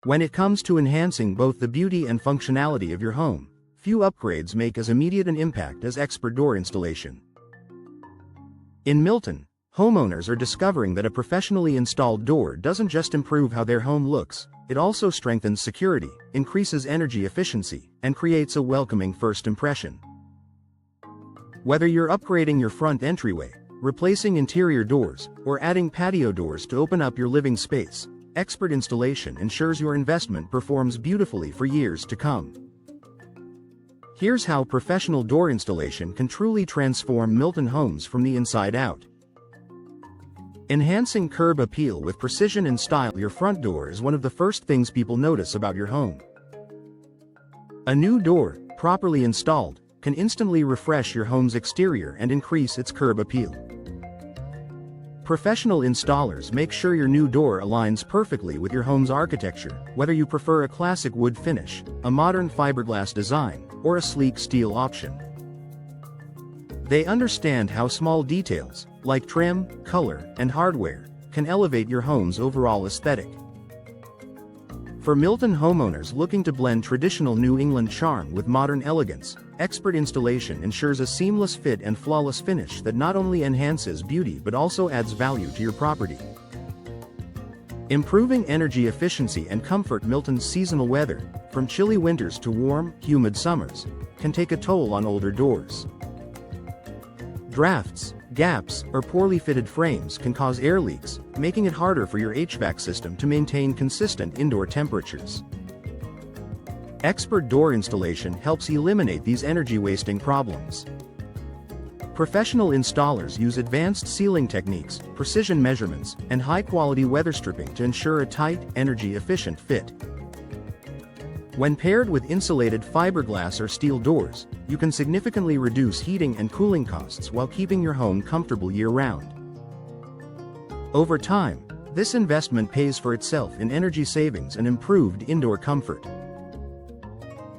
When it comes to enhancing both the beauty and functionality of your home, few upgrades make as immediate an impact as expert door installation. In Milton, homeowners are discovering that a professionally installed door doesn't just improve how their home looks, it also strengthens security, increases energy efficiency, and creates a welcoming first impression. Whether you're upgrading your front entryway, replacing interior doors, or adding patio doors to open up your living space, expert installation ensures your investment performs beautifully for years to come. Here's how professional door installation can truly transform Milton homes from the inside out. Enhancing curb appeal with precision and style. Your front door is one of the first things people notice about your home. A new door, properly installed, can instantly refresh your home's exterior and increase its curb appeal. Professional installers make sure your new door aligns perfectly with your home's architecture, whether you prefer a classic wood finish, a modern fiberglass design, or a sleek steel option. They understand how small details, like trim, color, and hardware, can elevate your home's overall aesthetic. For Milton homeowners looking to blend traditional New England charm with modern elegance, expert installation ensures a seamless fit and flawless finish that not only enhances beauty but also adds value to your property. Improving energy efficiency and comfort. Milton's seasonal weather, from chilly winters to warm, humid summers, can take a toll on older doors. Drafts, gaps, or poorly fitted frames can cause air leaks, making it harder for your HVAC system to maintain consistent indoor temperatures. Expert door installation helps eliminate these energy-wasting problems. Professional installers use advanced sealing techniques, precision measurements, and high-quality weather stripping to ensure a tight, energy-efficient fit. When paired with insulated fiberglass or steel doors, you can significantly reduce heating and cooling costs while keeping your home comfortable year-round. Over time, this investment pays for itself in energy savings and improved indoor comfort.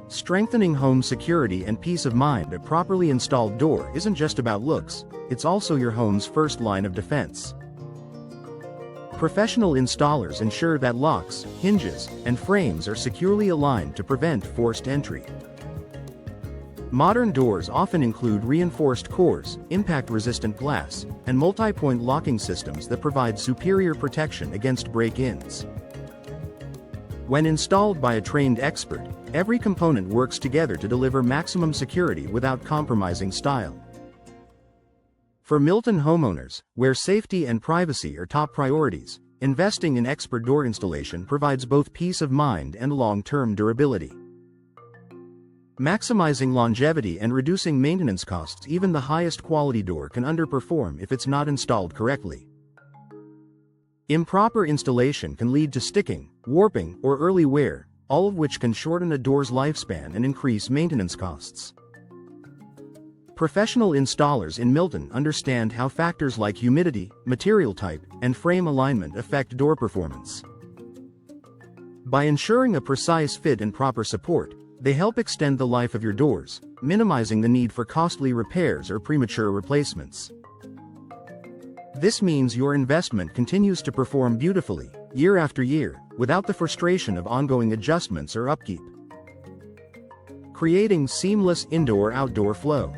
Strengthening home security and peace of mind. A properly installed door isn't just about looks, it's also your home's first line of defense. Professional installers ensure that locks, hinges, and frames are securely aligned to prevent forced entry. Modern doors often include reinforced cores, impact-resistant glass, and multi-point locking systems that provide superior protection against break-ins. When installed by a trained expert, every component works together to deliver maximum security without compromising style. For Milton homeowners, where safety and privacy are top priorities, investing in expert door installation provides both peace of mind and long-term durability. Maximizing longevity and reducing maintenance costs. Even the highest quality door can underperform if it's not installed correctly. Improper installation can lead to sticking, warping, or early wear, all of which can shorten a door's lifespan and increase maintenance costs. Professional installers in Milton understand how factors like humidity, material type, and frame alignment affect door performance. By ensuring a precise fit and proper support, they help extend the life of your doors, minimizing the need for costly repairs or premature replacements. This means your investment continues to perform beautifully, year after year, without the frustration of ongoing adjustments or upkeep. Creating seamless indoor-outdoor flow.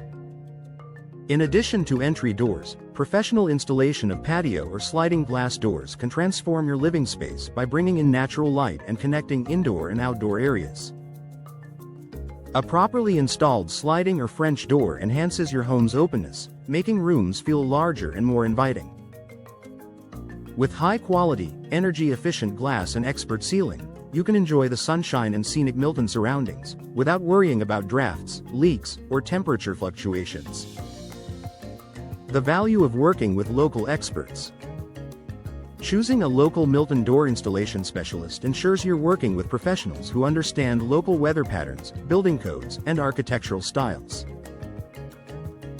In addition to entry doors, professional installation of patio or sliding glass doors can transform your living space by bringing in natural light and connecting indoor and outdoor areas. A properly installed sliding or French door enhances your home's openness, making rooms feel larger and more inviting. With high-quality, energy-efficient glass and expert sealing, you can enjoy the sunshine and scenic Milton surroundings, without worrying about drafts, leaks, or temperature fluctuations. The value of working with local experts. Choosing a local Milton door installation specialist ensures you're working with professionals who understand local weather patterns, building codes, and architectural styles.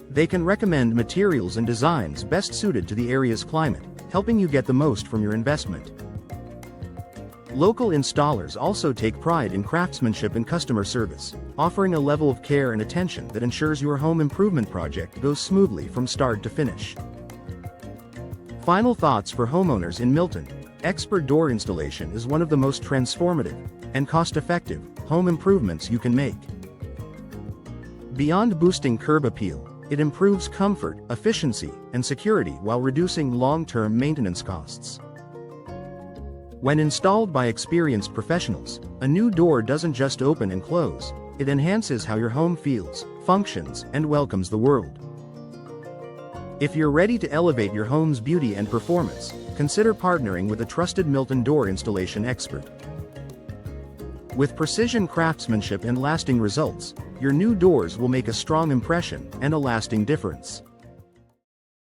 They can recommend materials and designs best suited to the area's climate, helping you get the most from your investment. Local installers also take pride in craftsmanship and customer service, offering a level of care and attention that ensures your home improvement project goes smoothly from start to finish. Final thoughts for homeowners in Milton. Expert door installation is one of the most transformative and cost-effective home improvements you can make. Beyond boosting curb appeal, it improves comfort, efficiency, and security while reducing long-term maintenance costs. When installed by experienced professionals, a new door doesn't just open and close, it enhances how your home feels, functions, and welcomes the world. If you're ready to elevate your home's beauty and performance, consider partnering with a trusted Milton door installation expert. With precision craftsmanship and lasting results, your new doors will make a strong impression and a lasting difference.